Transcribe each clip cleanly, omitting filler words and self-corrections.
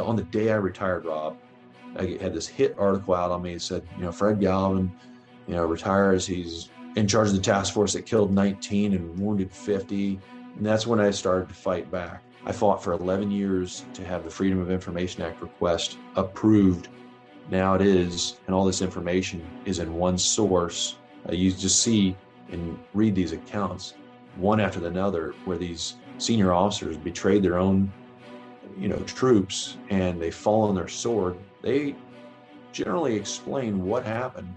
on the day I retired, Rob, I had this hit article out on me. It said, Fred Galvin, retires. He's in charge of the task force that killed 19 and wounded 50. And that's when I started to fight back. I fought for 11 years to have the Freedom of Information Act request approved. Now it is, and all this information is in one source. You just see and read these accounts, one after another, where these senior officers betrayed their own, troops, and they fall on their sword. They generally explain what happened,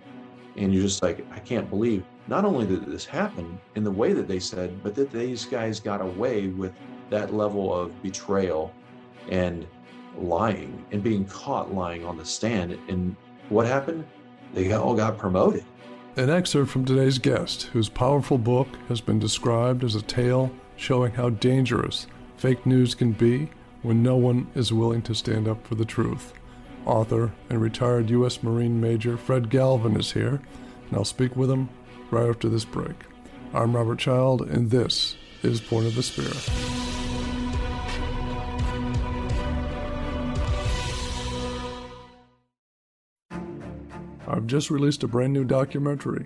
and you're just like, I can't believe not only that this happened in the way that they said, but that these guys got away with that level of betrayal and lying and being caught lying on the stand. And what happened? They all got promoted. An excerpt from today's guest, whose powerful book has been described as a tale showing how dangerous fake news can be when no one is willing to stand up for the truth. Author and retired U.S. Marine Major Fred Galvin is here, and I'll speak with him right after this break. I'm Robert Child, and this is Point of the Spear. I've just released a brand new documentary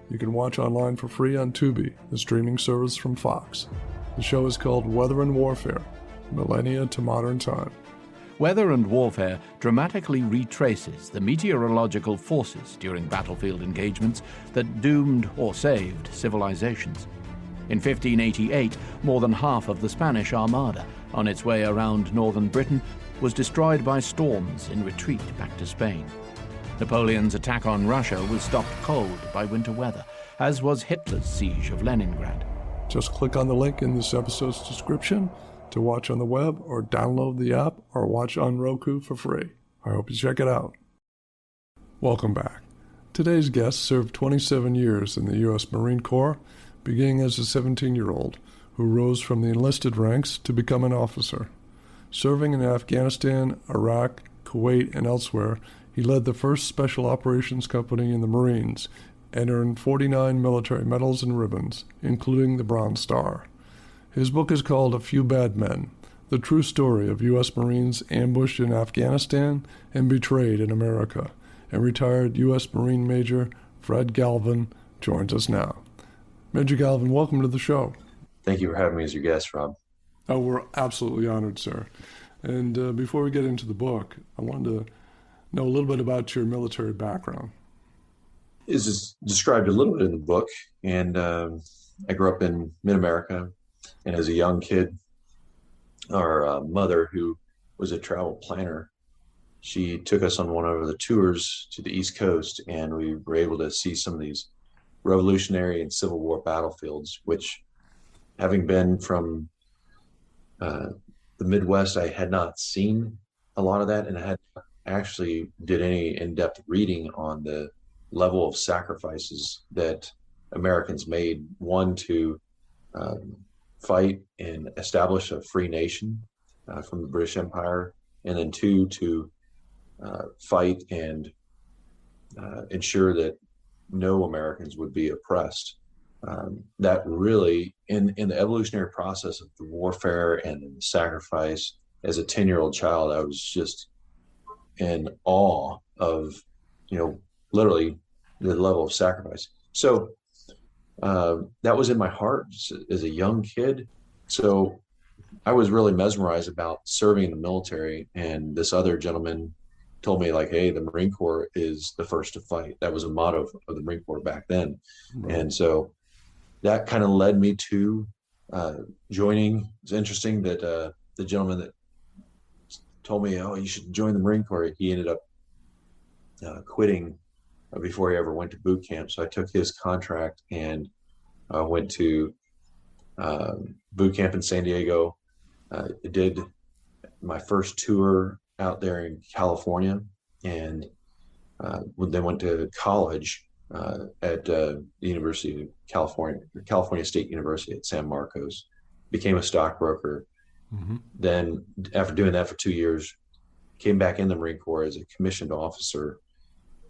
you can watch online for free on Tubi, the streaming service from Fox. The show is called Weather and Warfare, Millennia to Modern Time. Weather and Warfare dramatically retraces the meteorological forces during battlefield engagements that doomed or saved civilizations. In 1588, more than half of the Spanish Armada, on its way around northern Britain, was destroyed by storms in retreat back to Spain. Napoleon's attack on Russia was stopped cold by winter weather, as was Hitler's siege of Leningrad. Just click on the link in this episode's description to watch on the web, or download the app, or watch on Roku for free. I hope you check it out. Welcome back. Today's guest served 27 years in the U.S. Marine Corps, beginning as a 17-year-old who rose from the enlisted ranks to become an officer. Serving in Afghanistan, Iraq, Kuwait, and elsewhere, he led the first Special Operations Company in the Marines and earned 49 military medals and ribbons, including the Bronze Star. His book is called A Few Bad Men, the true story of U.S. Marines ambushed in Afghanistan and betrayed in America. And retired U.S. Marine Major Fred Galvin joins us now. Major Galvin, welcome to the show. Thank you for having me as your guest, Rob. Oh, we're absolutely honored, sir. And before we get into the book, I wanted to know a little bit about your military background. It's described a little bit in the book, and I grew up in mid-America, and as a young kid, our mother, who was a travel planner, she took us on one of the tours to the East Coast, and we were able to see some of these Revolutionary and Civil War battlefields, which, having been from the Midwest, I had not seen a lot of that, and I had actually did any in-depth reading on the level of sacrifices that Americans made, one, to fight and establish a free nation from the British Empire, and then two, to fight and ensure that no Americans would be oppressed. That really, in the evolutionary process of the warfare and the sacrifice, as a 10-year-old child, I was just in awe of, literally the level of sacrifice. So that was in my heart as a young kid. So I was really mesmerized about serving in the military. And this other gentleman told me, like, hey, the Marine Corps is the first to fight. That was a motto of the Marine Corps back then. Right. And so that kind of led me to joining. It's interesting that the gentleman that told me, oh, you should join the Marine Corps, he ended up quitting before he ever went to boot camp. So I took his contract and went to boot camp in San Diego. Did my first tour out there in California, and then went to college at the University of California State University at San Marcos, became a stockbroker. Mm-hmm. Then after doing that for 2 years, came back in the Marine Corps as a commissioned officer,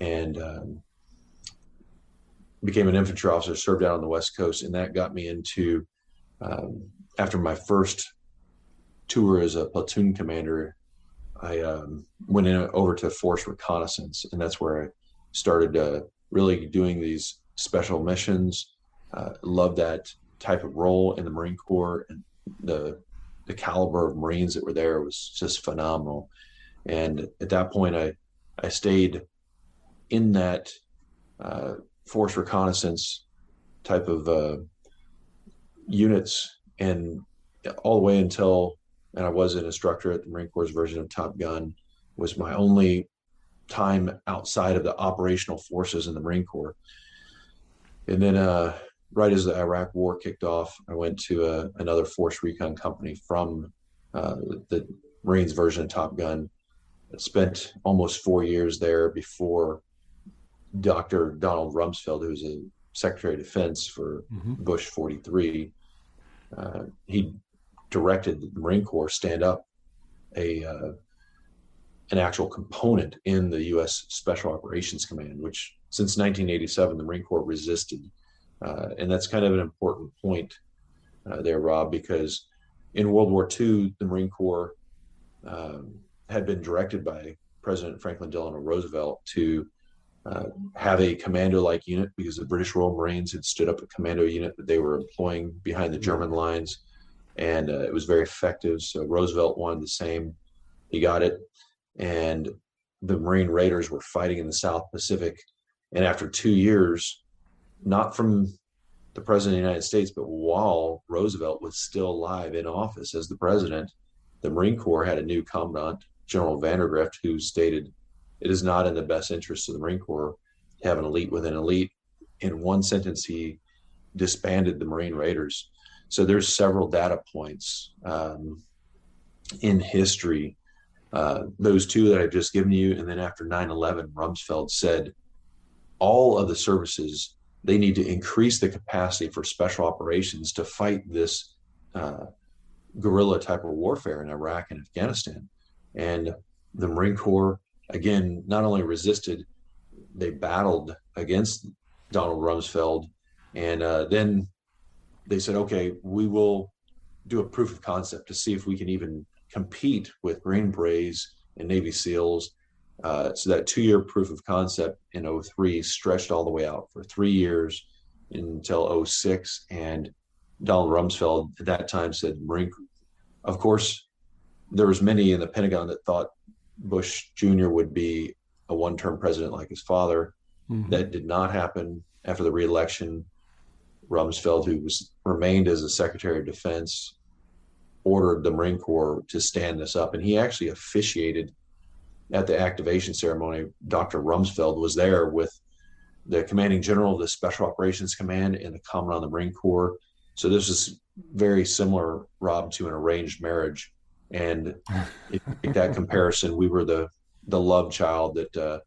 and became an infantry officer, served out on the West Coast. And that got me into, after my first tour as a platoon commander, I went in over to force reconnaissance, and that's where I started really doing these special missions. Loved that type of role in the Marine Corps, and the caliber of Marines that were there was just phenomenal. And at that point, I stayed in that uh, force reconnaissance type of units, and all the way until, and I was an instructor at the Marine Corps' version of Top Gun, was my only time outside of the operational forces in the Marine Corps. And then right as the Iraq War kicked off, I went to another force recon company from the Marines version of Top Gun. I spent almost 4 years there before Dr. Donald Rumsfeld, who was a Secretary of Defense for Bush 43, he directed the Marine Corps stand up a an actual component in the U.S. Special Operations Command, which since 1987 the Marine Corps resisted, and that's kind of an important point there, Rob, because in World War II the Marine Corps had been directed by President Franklin Delano Roosevelt to have a commando-like unit, because the British Royal Marines had stood up a commando unit that they were employing behind the German lines, and it was very effective. So Roosevelt wanted the same. He got it, and the Marine Raiders were fighting in the South Pacific. And after 2 years, not from the President of the United States, but while Roosevelt was still alive in office as the president, the Marine Corps had a new commandant, General Vandergrift, who stated, "It is not in the best interest of the Marine Corps to have an elite within elite." In one sentence, he disbanded the Marine Raiders. So there's several data points in history. Those two that I've just given you, and then after 9/11, Rumsfeld said all of the services, they need to increase the capacity for special operations to fight this guerrilla type of warfare in Iraq and Afghanistan. And the Marine Corps, again, not only resisted, they battled against Donald Rumsfeld. And then they said, okay, we will do a proof of concept to see if we can even compete with Green Berets and Navy SEALs. So that 2-year proof of concept in 2003 stretched all the way out for 3 years until 2006. And Donald Rumsfeld at that time said, Marine, of course, there was many in the Pentagon that thought Bush Jr. would be a one-term president like his father. That did not happen. After the re-election, Rumsfeld, who remained as a Secretary of Defense, ordered the Marine Corps to stand this up. And he actually officiated at the activation ceremony. Dr. Rumsfeld was there with the commanding general of the Special Operations Command and the commandant of the Marine Corps. So this is very similar, Rob, to an arranged marriage. And if you make that comparison, we were the love child that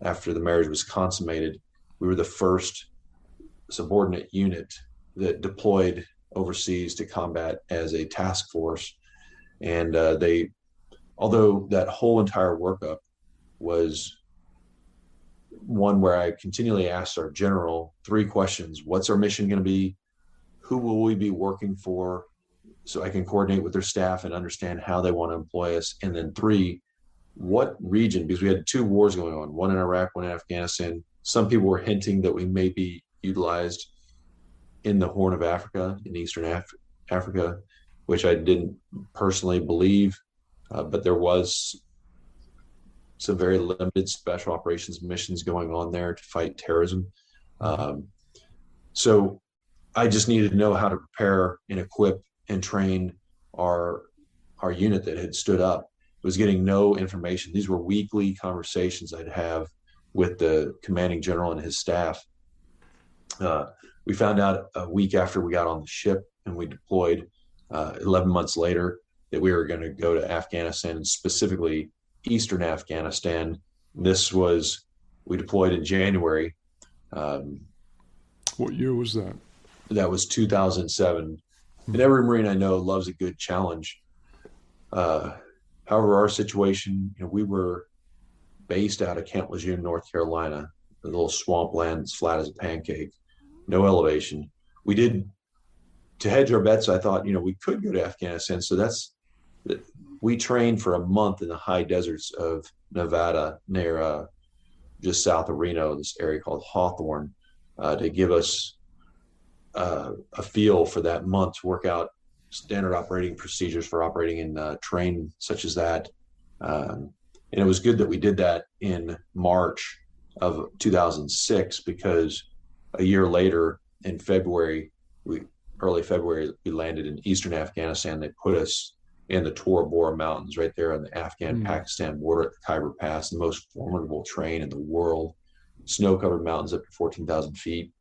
after the marriage was consummated, we were the first subordinate unit that deployed overseas to combat as a task force. And although that whole entire workup was one where I continually asked our general 3 questions: what's our mission going to be? Who will we be working for? So I can coordinate with their staff and understand how they want to employ us. And then 3, what region, because we had 2 wars going on, one in Iraq, one in Afghanistan. Some people were hinting that we may be utilized in the Horn of Africa, in Eastern Africa, which I didn't personally believe, but there was some very limited special operations missions going on there to fight terrorism. So I just needed to know how to prepare and equip and train our unit that had stood up. It was getting no information. These were weekly conversations I'd have with the commanding general and his staff. We found out a week after we got on the ship and we deployed, 11 months later, that we were going to go to Afghanistan, and specifically Eastern Afghanistan. We deployed in January. What year was that? That was 2007. And every Marine I know loves a good challenge. However, our situation, we were based out of Camp Lejeune, North Carolina, a little swampland that's flat as a pancake, no elevation. We did, to hedge our bets, I thought, we could go to Afghanistan. So we trained for a month in the high deserts of Nevada near just south of Reno, this area called Hawthorne, to give us a feel for that month to work out standard operating procedures for operating in terrain such as that. And it was good that we did that in March of 2006, because a year later in February, early February, we landed in eastern Afghanistan. They put us in the Tora Bora Mountains right there on the Afghan-Pakistan border at the Khyber Pass, the most formidable terrain in the world, snow-covered mountains up to 14,000 feet.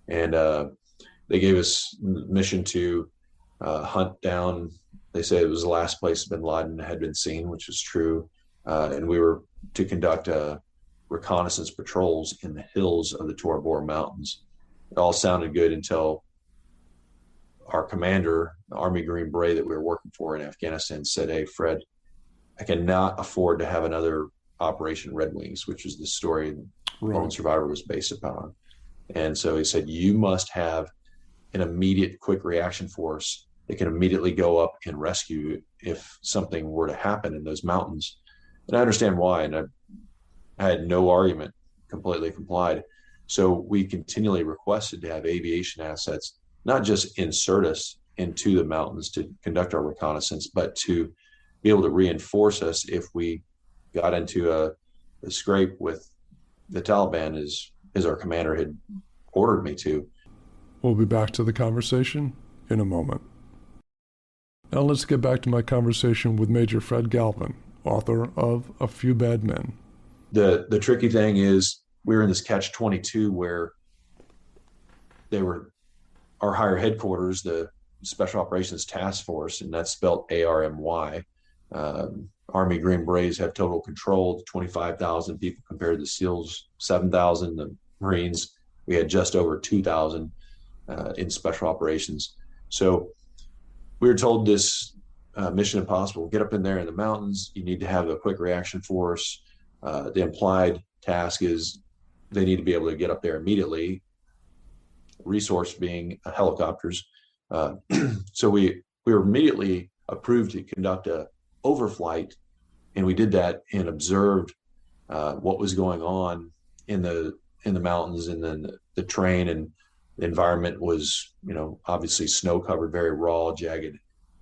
And they gave us mission to hunt down, they say it was the last place bin Laden had been seen, which is true. And we were to conduct reconnaissance patrols in the hills of the Tora Bora Mountains. It all sounded good until our commander, the Army Green Beret that we were working for in Afghanistan, said, "Hey, Fred, I cannot afford to have another Operation Red Wings," which is the story Lone Survivor was based upon. And so he said, "You must have an immediate quick reaction force that can immediately go up and rescue if something were to happen in those mountains." And I understand why, and I had no argument, completely complied. So we continually requested to have aviation assets not just insert us into the mountains to conduct our reconnaissance, but to be able to reinforce us if we got into a scrape with the Taliban, as our commander had ordered me to. We'll be back to the conversation in a moment. Now let's get back to my conversation with Major Fred Galvin, author of A Few Bad Men. The tricky thing is we were in this catch-22 where they were our higher headquarters, the Special Operations Task Force, and that's spelled ARMY. Army Green Berets have total control, 25,000 people compared to SEALs, 7,000. The Marines, we had just over 2,000 in Special Operations. So we were told this mission impossible, get up in there in the mountains, you need to have a quick reaction force. The implied task is they need to be able to get up there immediately, resource being helicopters. So we were immediately approved to conduct a overflight, and we did that and observed what was going on in the mountains, and then the terrain and the environment was, obviously snow covered, very raw, jagged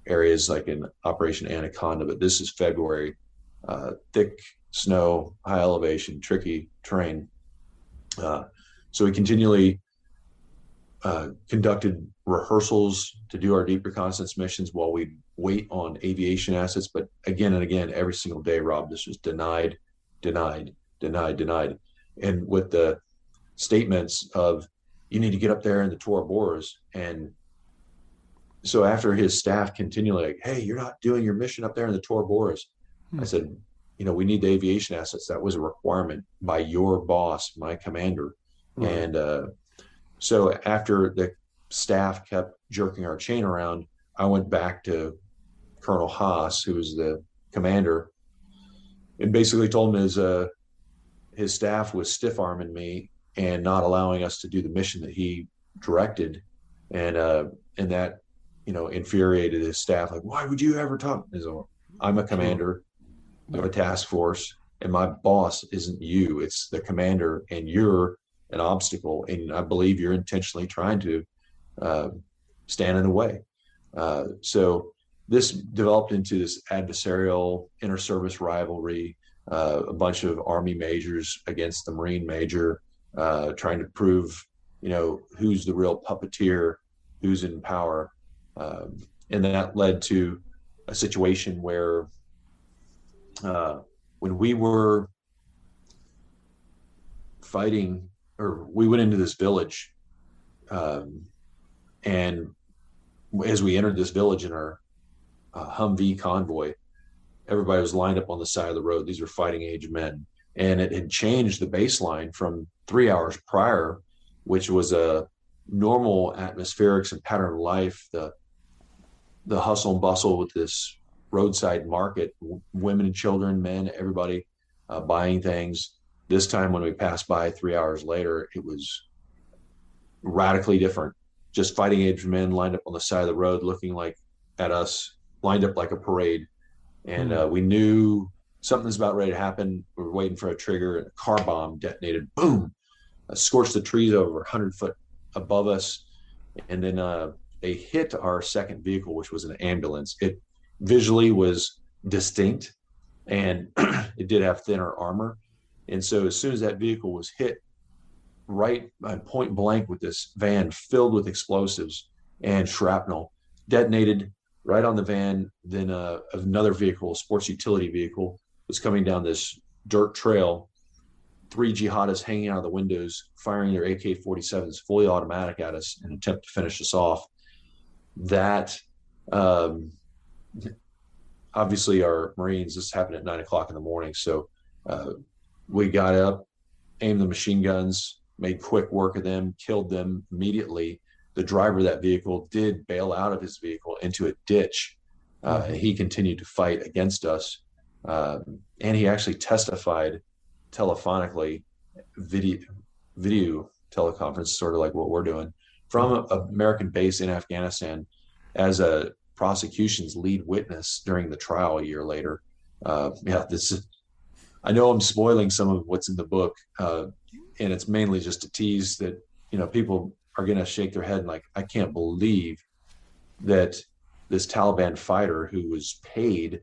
areas like in Operation Anaconda. But this is February, thick snow, high elevation, tricky terrain. So we continually conducted rehearsals to do our deep reconnaissance missions while we wait on aviation assets. But again and again, every single day, Rob, this was denied. And with the statements of, you need to get up there in the Tora Boras. And so after his staff continually like, hey, you're not doing your mission up there in the Tora Boras. I said, we need the aviation assets. That was a requirement by your boss, my commander. And so after the staff kept jerking our chain around, I went back to Colonel Haas, who was the commander, and basically told him his staff was stiff-arming me and not allowing us to do the mission that he directed. And that, infuriated his staff. Like, why would you ever talk? I'm a commander of a task force, and my boss isn't you. It's the commander, and you're an obstacle. And I believe you're intentionally trying to stand in the way. So this developed into this adversarial inter-service rivalry, a bunch of Army majors against the Marine major, trying to prove, who's the real puppeteer, who's in power. And that led to a situation where when we were fighting, or we went into this village, and as we entered this village in our Humvee convoy, everybody was lined up on the side of the road. These were fighting age men. And it had changed the baseline from 3 hours prior, which was a normal atmospherics and pattern of life, the hustle and bustle with this roadside market, women and children, men, everybody buying things. This time when we passed by 3 hours later, it was radically different. Just fighting age men lined up on the side of the road, looking like at us, lined up like a parade. And we knew something was about ready to happen. We were waiting for a trigger, and a car bomb detonated. Boom! Scorched the trees over 100 foot above us. And then they hit our second vehicle, which was an ambulance. It visually was distinct, and it did have thinner armor. And so as soon as that vehicle was hit right point blank with this van filled with explosives and shrapnel, detonated right on the van. Then another vehicle, a sports utility vehicle, was coming down this dirt trail. 3 jihadists hanging out of the windows, firing their AK-47s fully automatic at us in an attempt to finish us off. That obviously our Marines, this happened at 9 o'clock in the morning. So we got up, aimed the machine guns, made quick work of them, killed them immediately. The driver of that vehicle did bail out of his vehicle into a ditch. He continued to fight against us. And he actually testified telephonically, video teleconference, sort of like what we're doing, from an American base in Afghanistan as a prosecution's lead witness during the trial a year later. I know I'm spoiling some of what's in the book, and it's mainly just to tease that, people are going to shake their head and like, I can't believe that this Taliban fighter who was paid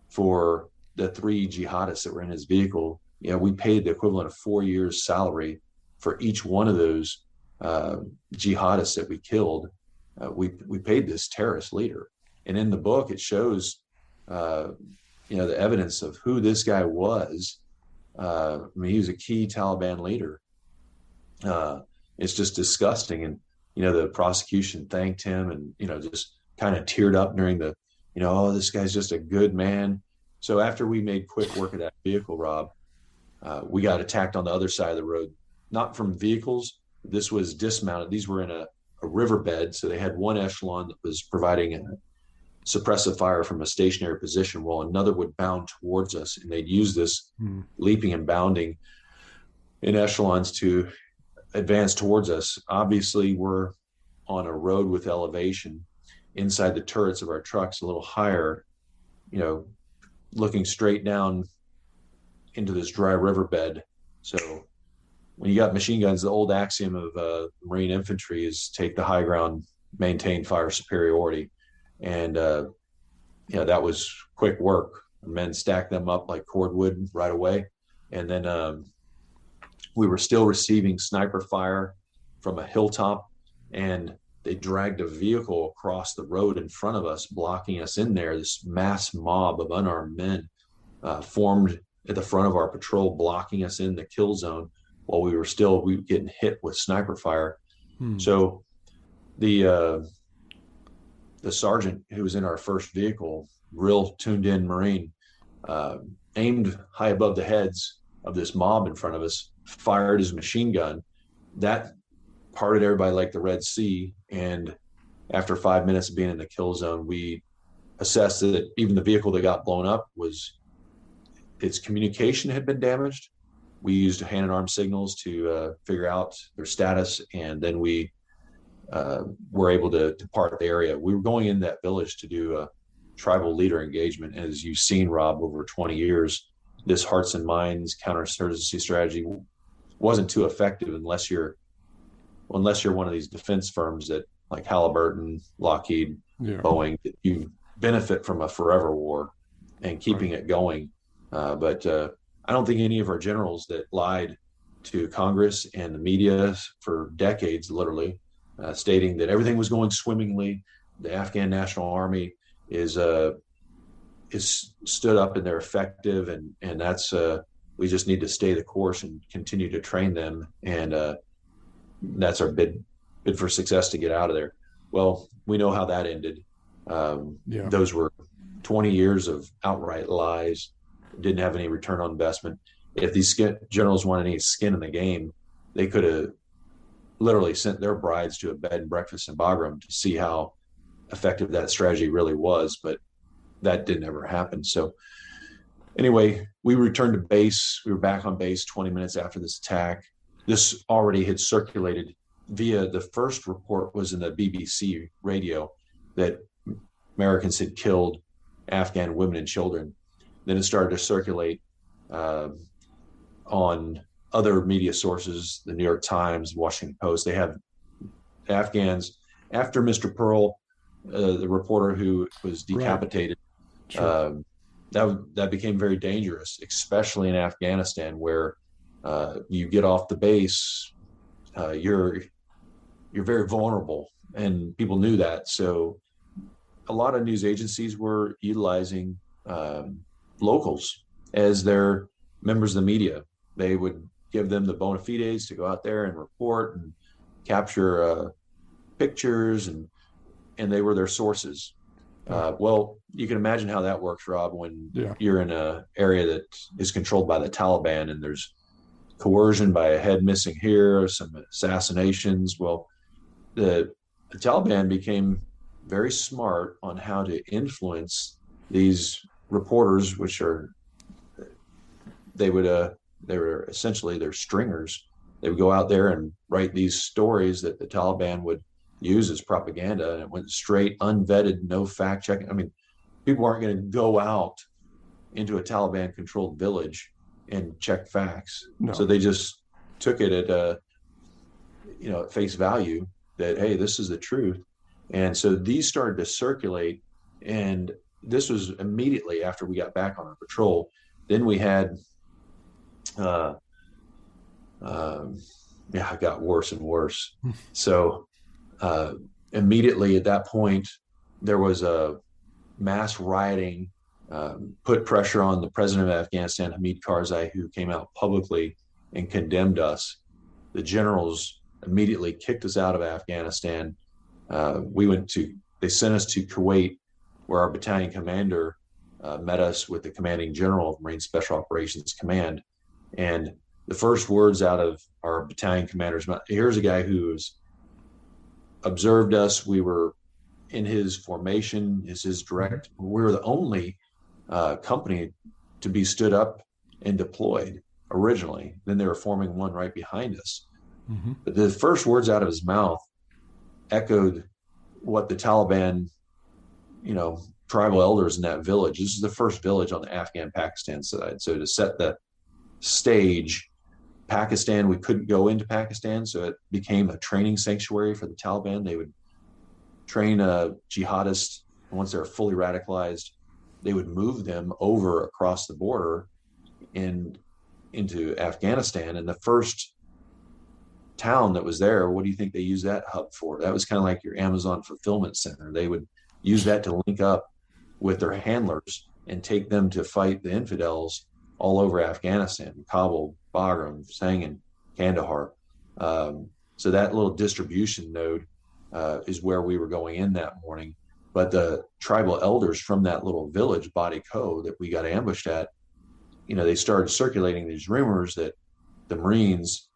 for the 3 jihadists that were in his vehicle, we paid the equivalent of 4 years' salary for each one of those jihadists that we killed. We paid this terrorist leader. And in the book, it shows, the evidence of who this guy was. He was a key Taliban leader. It's just disgusting. And, the prosecution thanked him and, just kind of teared up during the, this guy's just a good man. So after we made quick work of that vehicle, Rob, we got attacked on the other side of the road, not from vehicles. This was dismounted. These were in a riverbed. So they had one echelon that was providing a suppressive fire from a stationary position while another would bound towards us. And they'd use this leaping and bounding in echelons to advance towards us. Obviously, we're on a road with elevation inside the turrets of our trucks, a little higher, looking straight down into this dry riverbed. So when you got machine guns, the old axiom of Marine infantry is take the high ground, maintain fire superiority. And, that was quick work. Men stacked them up like cordwood right away. And then we were still receiving sniper fire from a hilltop, and they dragged a vehicle across the road in front of us, blocking us in there. This mass mob of unarmed men formed at the front of our patrol, blocking us in the kill zone while we were getting hit with sniper fire. So the sergeant who was in our first vehicle, real tuned in Marine, aimed high above the heads of this mob in front of us, fired his machine gun. That parted everybody like the Red Sea. And after 5 minutes of being in the kill zone, we assessed that even the vehicle that got blown up its communication had been damaged. We used hand and arm signals to figure out their status, and then we were able to depart the area. We were going in that village to do a tribal leader engagement. And as you've seen, Rob, over 20 years, this hearts and minds counterinsurgency strategy wasn't too effective unless you're one of these defense firms that like Halliburton, Lockheed, Boeing, that you benefit from a forever war and keeping it going. But I don't think any of our generals that lied to Congress and the media for decades, literally, stating that everything was going swimmingly, the Afghan National Army is stood up and they're effective, and that's we just need to stay the course and continue to train them, and that's our bid for success to get out of there. Well, we know how that ended. Those were 20 years of outright lies, didn't have any return on investment. If these generals wanted any skin in the game, they could have literally sent their brides to a bed and breakfast in Bagram to see how effective that strategy really was, but that didn't ever happen. So anyway, we returned to base. We were back on base 20 minutes after this attack. This already had circulated via, the first report was in the BBC radio that Americans had killed Afghan women and children. Then it started to circulate uh, on other media sources, the New York Times, Washington Post. They have Afghans after Mr. Pearl, the reporter who was Right. decapitated. Sure. That became very dangerous, especially in Afghanistan, where you get off the base, you're very vulnerable, and people knew that. So a lot of news agencies were utilizing locals as their members of the media. They would give them the bona fides to go out there and report and capture pictures, and they were their sources. Yeah. Well, you can imagine how that works, Rob, when Yeah. you're in an area that is controlled by the Taliban and there's coercion by a head missing here, some assassinations. Well, the Taliban became very smart on how to influence these reporters, which are they would they were essentially their stringers. They would go out there and write these stories that the Taliban would use as propaganda, and it went straight unvetted, no fact checking. I mean, people aren't going to go out into a Taliban controlled village and check facts. No. So they just took it at at face value that, hey, this is the truth. And so these started to circulate, and this was immediately after we got back on our patrol. Then we had uh, it got worse and worse. So uh, immediately at that point, there was a mass rioting, put pressure on the president of Afghanistan, Hamid Karzai, who came out publicly and condemned us. The generals immediately kicked us out of Afghanistan. They sent us to Kuwait, where our battalion commander met us with the commanding general of Marine Special Operations Command. And the first words out of our battalion commander's mouth, here's a guy who's observed us. We were in his formation, is his direct. We were the only company to be stood up and deployed originally. Then they were forming one right behind us. Mm-hmm. But the first words out of his mouth echoed what the Taliban, tribal elders in that village. This is the first village on the Afghan-Pakistan side. So to set the stage, Pakistan, we couldn't go into Pakistan, so it became a training sanctuary for the Taliban. They would train jihadists. Once they're fully radicalized, they would move them over across the border into Afghanistan. And the first town that was there, what do you think they used that hub for? That was kind of like your Amazon fulfillment center. They would use that to link up with their handlers and take them to fight the infidels all over Afghanistan, Kabul, Bagram, Sangin, Kandahar. So that little distribution node is where we were going in that morning. But the tribal elders from that little village, Badi Ko, that we got ambushed at, they started circulating these rumors that the Marines,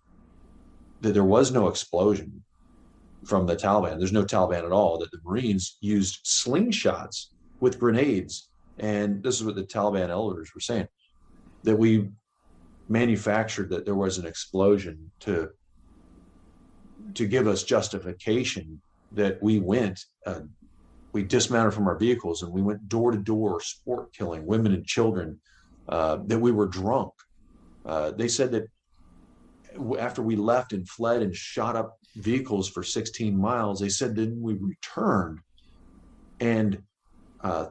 that there was no explosion from the Taliban. There's no Taliban at all, that the Marines used slingshots with grenades. And this is what the Taliban elders were saying, that we manufactured that there was an explosion to give us justification that we we dismounted from our vehicles and we went door to door, sport killing women and children, that we were drunk. They said that after we left and fled and shot up vehicles for 16 miles, they said then we returned and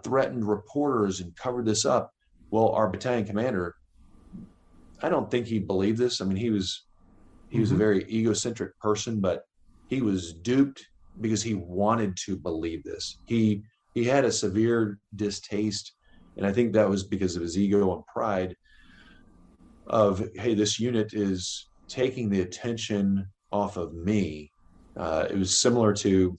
threatened reporters and covered this up. Well, our battalion commander, I don't think he believed this. I mean, he was a very egocentric person, but he was duped because he wanted to believe this. He had a severe distaste, and I think that was because of his ego and pride of, hey, this unit is taking the attention off of me. It was similar to,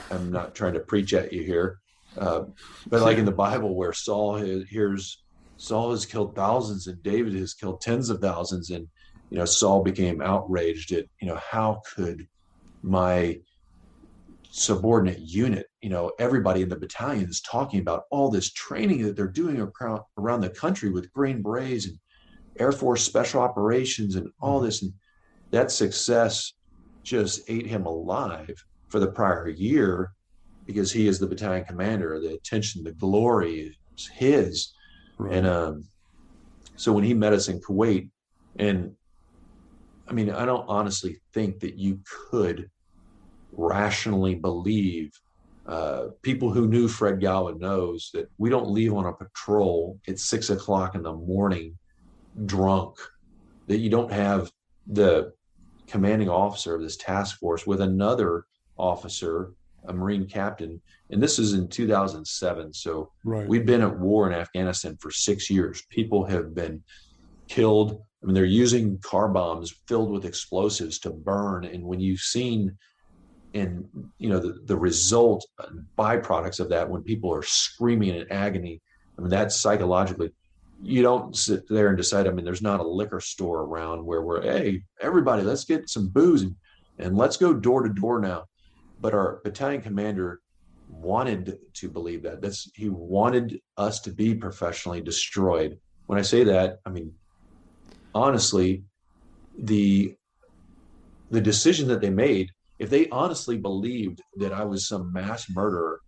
I'm not trying to preach at you here, but like in the Bible where Saul has killed thousands and David has killed tens of thousands. And, Saul became outraged at, how could my subordinate unit, everybody in the battalion is talking about all this training that they're doing around the country with Green Berets and Air Force Special Operations and all this. And that success just ate him alive for the prior year because he is the battalion commander, the attention, the glory, was his. Right. And so when he met us in Kuwait, and I mean, I don't honestly think that you could rationally believe, people who knew Fred Galvin knows that we don't leave on a patrol at 6 o'clock in the morning drunk, that you don't have the commanding officer of this task force with another officer, a Marine captain. And this is in 2007. So Right. we've been at war in Afghanistan for 6 years. People have been killed. I mean, they're using car bombs filled with explosives to burn. And when you've seen and the result, byproducts of that, when people are screaming in agony, I mean, that's psychologically, you don't sit there and decide. I mean, there's not a liquor store around where we're, hey, everybody, let's get some booze and let's go door to door now. But our battalion commander wanted to believe that. He wanted us to be professionally destroyed. When I say that, I mean, honestly, the decision that they made, if they honestly believed that I was some mass murderer,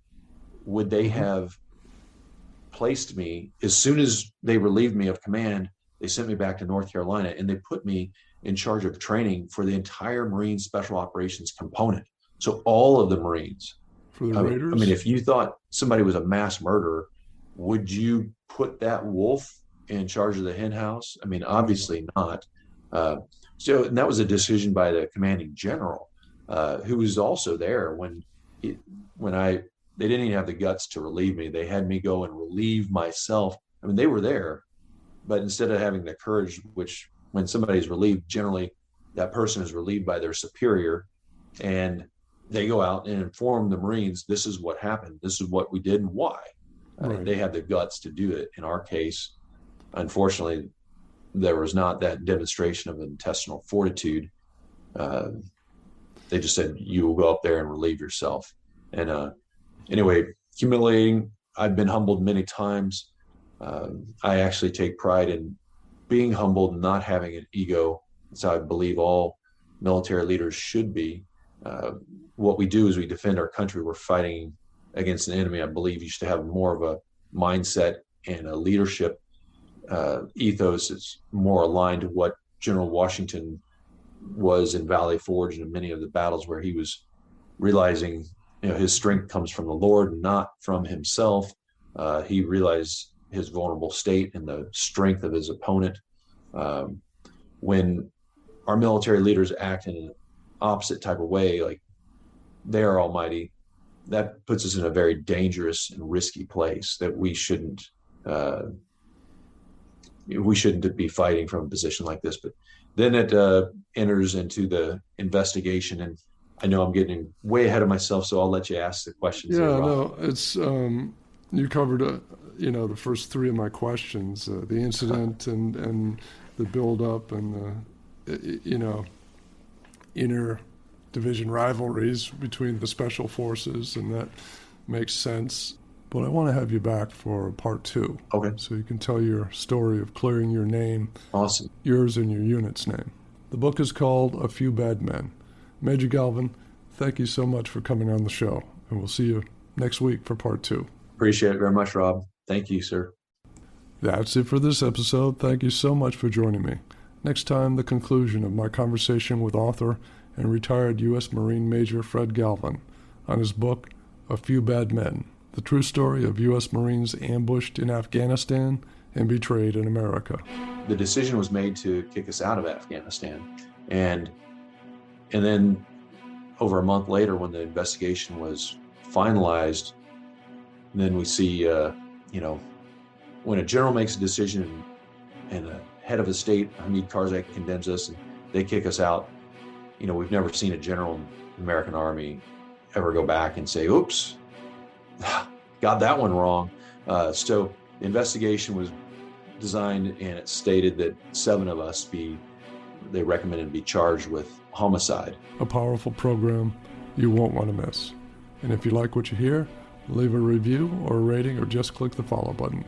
would they have placed me, as soon as they relieved me of command, they sent me back to North Carolina and they put me in charge of training for the entire Marine Special Operations component. So all of the Marines. For the Raiders? I mean, if you thought somebody was a mass murderer, would you put that wolf in charge of the hen house? I mean, obviously not. So and that was a decision by the commanding general, who was also there when they didn't even have the guts to relieve me. They had me go and relieve myself. I mean, they were there, but instead of having the courage, which when somebody's relieved, generally that person is relieved by their superior, and they go out and inform the Marines, this is what happened, this is what we did and why. Right. They had the guts to do it. In our case, unfortunately, there was not that demonstration of intestinal fortitude. They just said, you will go up there and relieve yourself. And anyway, humiliating. I've been humbled many times. I actually take pride in being humbled, not having an ego. That's how I believe all military leaders should be. What we do is we defend our country. We're fighting against an enemy. I believe you should have more of a mindset and a leadership ethos that's more aligned to what General Washington was in Valley Forge and in many of the battles, where he was realizing, his strength comes from the Lord and not from himself. He realized his vulnerable state and the strength of his opponent. When our military leaders act in an opposite type of way, like they are almighty, that puts us in a very dangerous and risky place that we shouldn't be fighting from a position like this. But then it enters into the investigation, and I know I'm getting way ahead of myself, so I'll let you ask the questions. Yeah, no, it's you covered the first three of my questions: the incident and the build-up and the inner division rivalries between the special forces, and that makes sense. But I want to have you back for part 2. Okay. So you can tell your story of clearing your name. Awesome. Yours and your unit's name. The book is called A Few Bad Men. Major Galvin, thank you so much for coming on the show, and we'll see you next week for part 2. Appreciate it very much, Rob. Thank you, sir. That's it for this episode. Thank you so much for joining me. Next time, the conclusion of my conversation with author and retired U.S. Marine Major Fred Galvin on his book, A Few Bad Men, the true story of U.S. Marines ambushed in Afghanistan and betrayed in America. The decision was made to kick us out of Afghanistan. And then over a month later, when the investigation was finalized, then we see, when a general makes a decision and a head of a state, Hamid Karzai, condemns us and they kick us out, we've never seen a general in the American Army ever go back and say, oops, got that one wrong. So the investigation was designed, and it stated that 7 of us they recommended be charged with homicide. A powerful program you won't want to miss. And if you like what you hear, leave a review or a rating, or just click the follow button.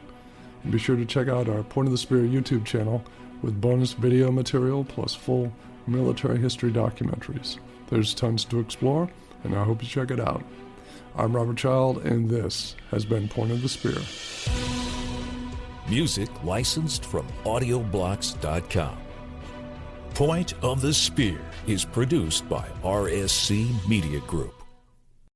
And be sure to check out our Point of the Spear YouTube channel with bonus video material plus full military history documentaries. There's tons to explore, and I hope you check it out. I'm Robert Child, and this has been Point of the Spear. Music licensed from audioblocks.com. Point of the Spear is produced by RSC Media Group.